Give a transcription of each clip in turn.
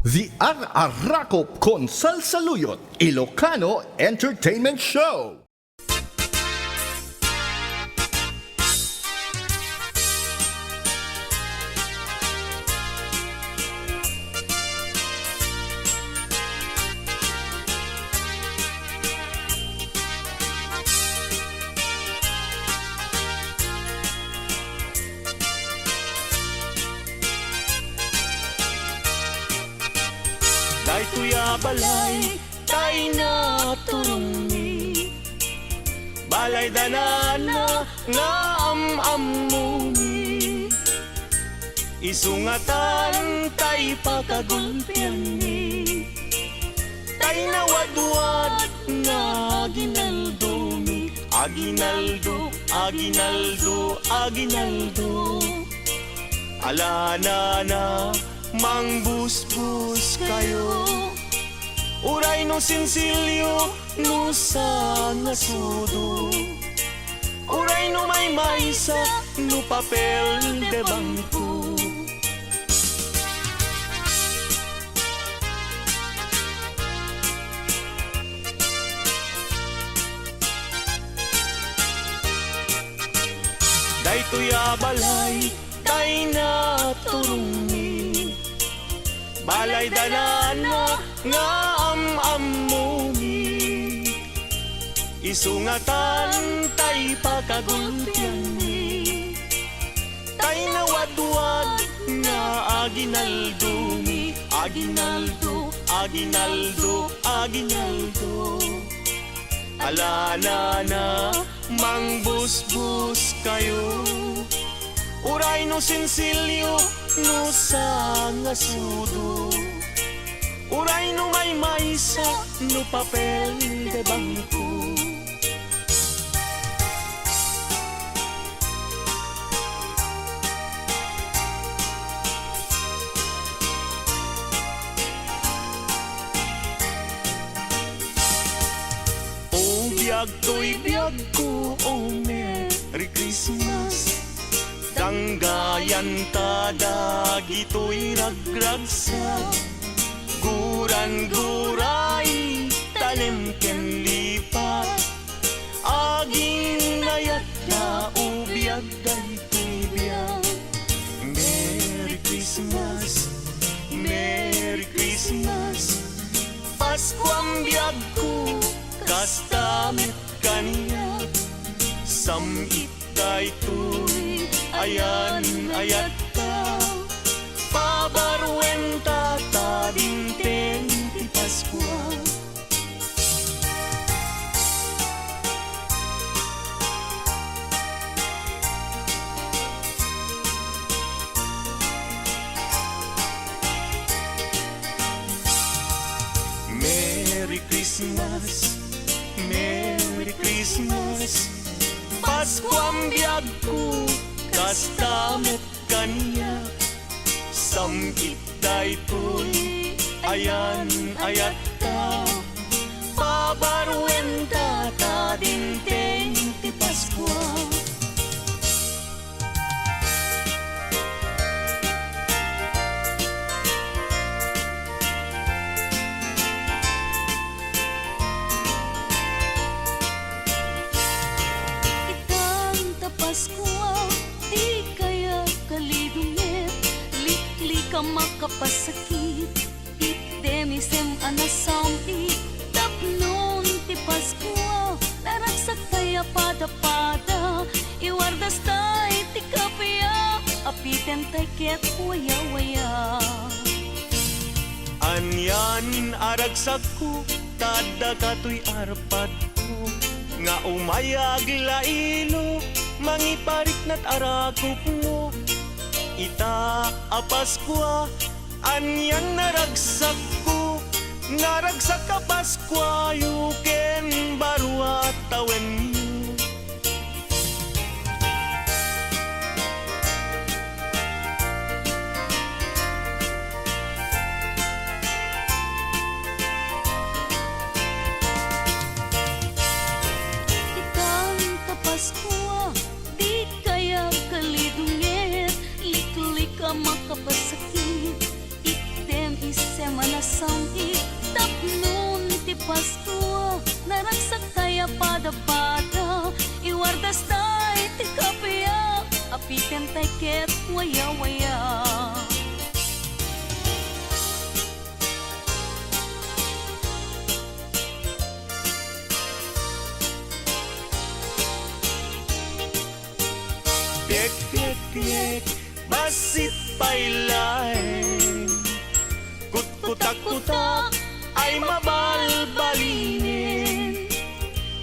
The RRRrakup con Sal-saluyot, Ilocano Entertainment Show. Day tuya balay, tay na turungi balay danana nga amamuni isungatan tay pagagulpian ni tay nawadwad nga aginaldumi aginaldo, aginaldo, aginaldo alana na mangbusbus kayo uray no sinsilyo no sa ngasudo uray no may maysa no papel de bangko day tuya balay day na turungi balay danana nga amamuni isungatan tay pagagulpian ni tay nawadwad nga aginaldumi aginaldo, aginaldo, aginaldo alana na mangbusbus kayo uray no sinsilyo no sa ngasudo uray no may maysa no papel de bangko O biyag to'y biyag ko o Merry Christmas Danggayan tada gito'y ragragsa Guran-guray tanim ken lipat Aging nayat na ubiyag dayto'y biyag Merry Christmas, Merry Christmas Pasko ang biyag ko kastamit kaniya Samit dayto'y ayan ayat ka pabarwenta ta dinteng ti Paskwa Merry Christmas, Merry Christmas Pasko ang biyag ko kastamit kaniya Samit dayto'y ayan ayat ka pabarwenta ta dinteng ti Paskwa makapasakit itdemisem anasami tapnon ti Paskwa naragsak kaya pada-pada iwardas tay ti kapya apiten tay ket waya-waya Anyanin aragsak ko tada kato'y arpad ko nga umayag lailo mangiparik na't arakop mo ita apaskwa anyan naragsak ko naragsak ka Paskwa yuken barwa tawen mo itang Paskwa di kaya kalidungit liklik ka makapasakit item isem Pasko, naragsak kaya pada-pada, iwardas tay ti kapya, apikan tay ket waya-waya. Tiek-tiek-tiek, basit pailaeng, kutak-kutak ay mabalbalinin.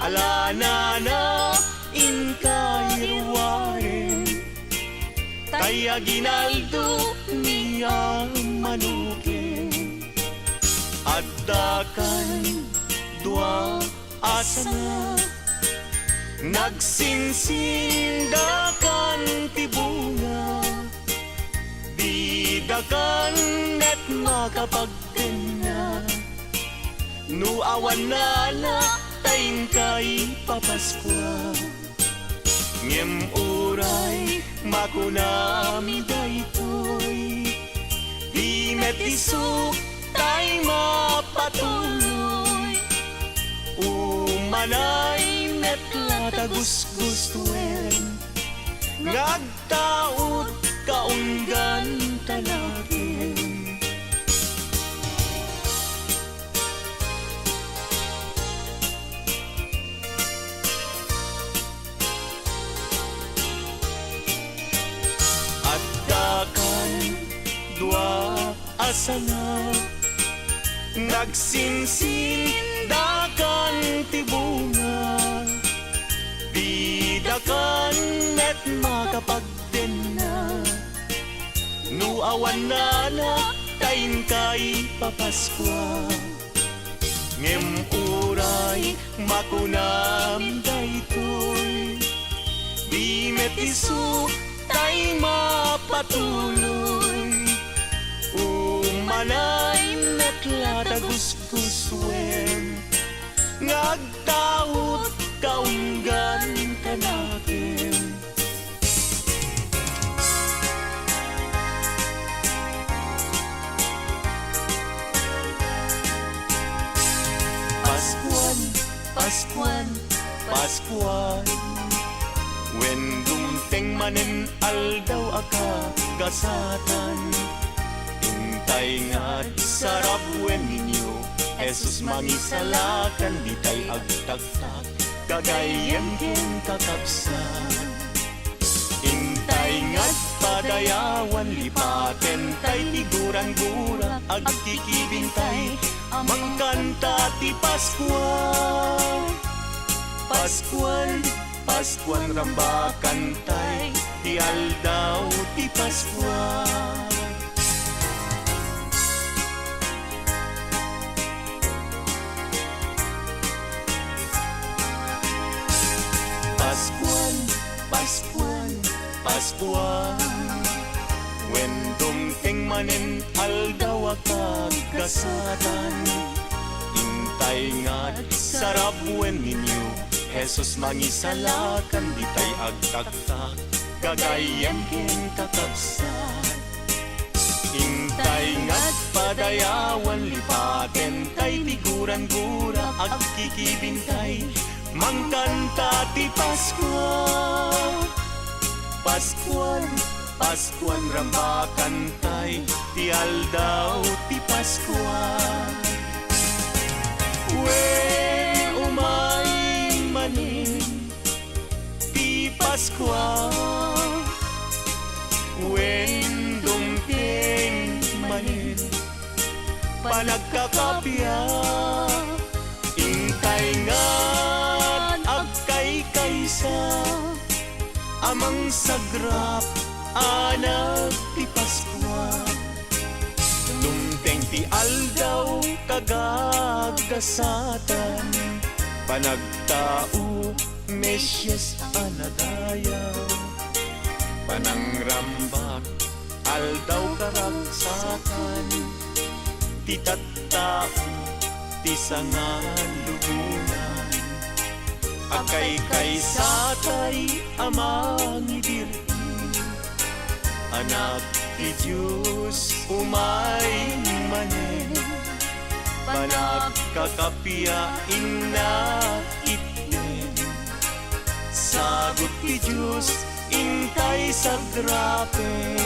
Alanana inkayruwain, kaya ginaldo niya manukin. Addakan dua asana, nagsinsindakan ti bunga, didakan net makapagkena. No awan na tayin kay papaskwa, ngem uray makunami daytoy, di metisok tay mapatuloy. Umanay net latagusgustuen, ngagtaot kaunggan tanakin. Dua asana, nagsinsindakan ti bunga, didakan net makapagdena. No awan na tayin kay papaskwa, ngem uray makunam daytoy, di metiso tay mapatuloy. Umanay met latagusgusuen, ngagtaot kaunggan tanakin. Paskuan, Paskuan, Paskuan, when dumteng manen aldaw aka gasatan. Tay nga sarap wen ninyo, Jesus mangisalakan, di tay agtagtag, kagayem ken kakapsan. Intay nga't padayawan, lipaten tay tiguran-gura, agkikibintay, mangkanta ti Paskuan. Paskuan, Paskuan rambakan tay, ti aldaw ti Paskuan. Paskuan, Paskuan, Paskuan, when dumteng manen aldaw akagkasatan. Intay nga't sarap wen ninyo, Jesus mangisalakan, di tay agtagtag, kagayem ken kakabsan. Intay nga't padayawan, lipaten tay tiguran-gura, agkikibintay, mangkanta ti Paskuan. Paskuan, Paskuan rambakan tay, ti aldaw ti Paskuan. Wen umay manin ti Paskuan, wen dumteng manin panagkakapya. Intay nga't agkay kaysa, amang sagrap anak ti Paskuan. Dumteng ti aldaw kagagasatan, panagtao Mesyes anadayaw, panangrambak aldaw karagsakan, ti tattao ti sangan lubunan. Akay kaysatay amang ibirti, anak ti Diyos umay manen, Panagkakapiyain na itnen. Sagot ti Diyos, intay sa grapen.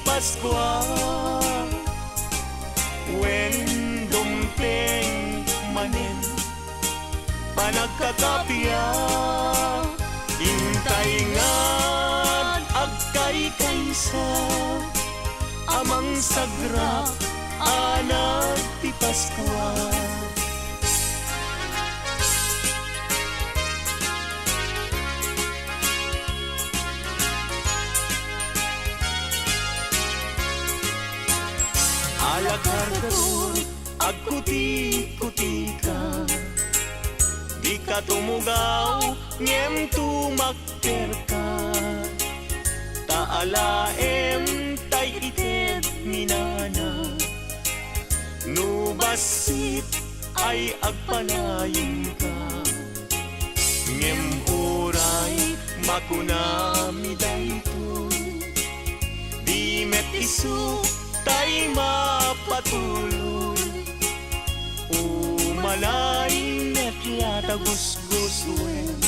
Paskwa when dumpling manin panagkakapya intay nga agkay kaysa amang sagra anak ti Paskwa. Alakargador, agkuti-kuti ka. Di ka tumugaw, ngem tumakter ka. Taalaem tay ited minana. Nubasit ay agpanayin ka. Ngem oray makunami daytoy. Di met isu tay mapatuloy. Umalay net latagusgusuen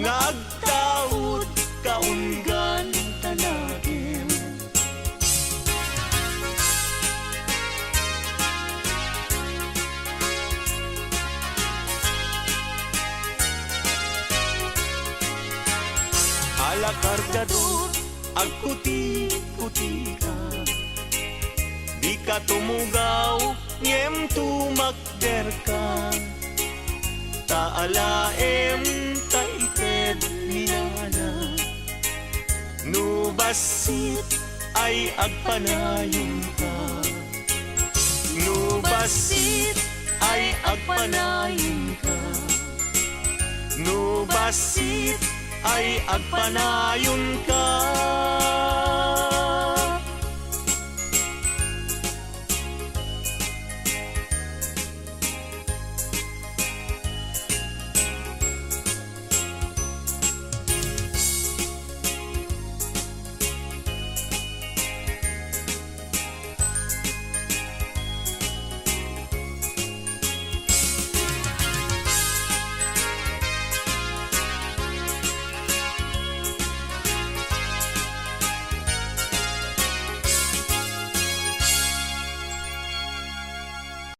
nga agtaod kaunggan tanaim. Alakargador, agkuti-kuti ka. Di ka tumugaw, ngem tumakder ka. Taalaem taited minana. Nubasit ay agpanayon ka. Nubasit ay agpanayon ka. Nubasit ay agpanayon ka.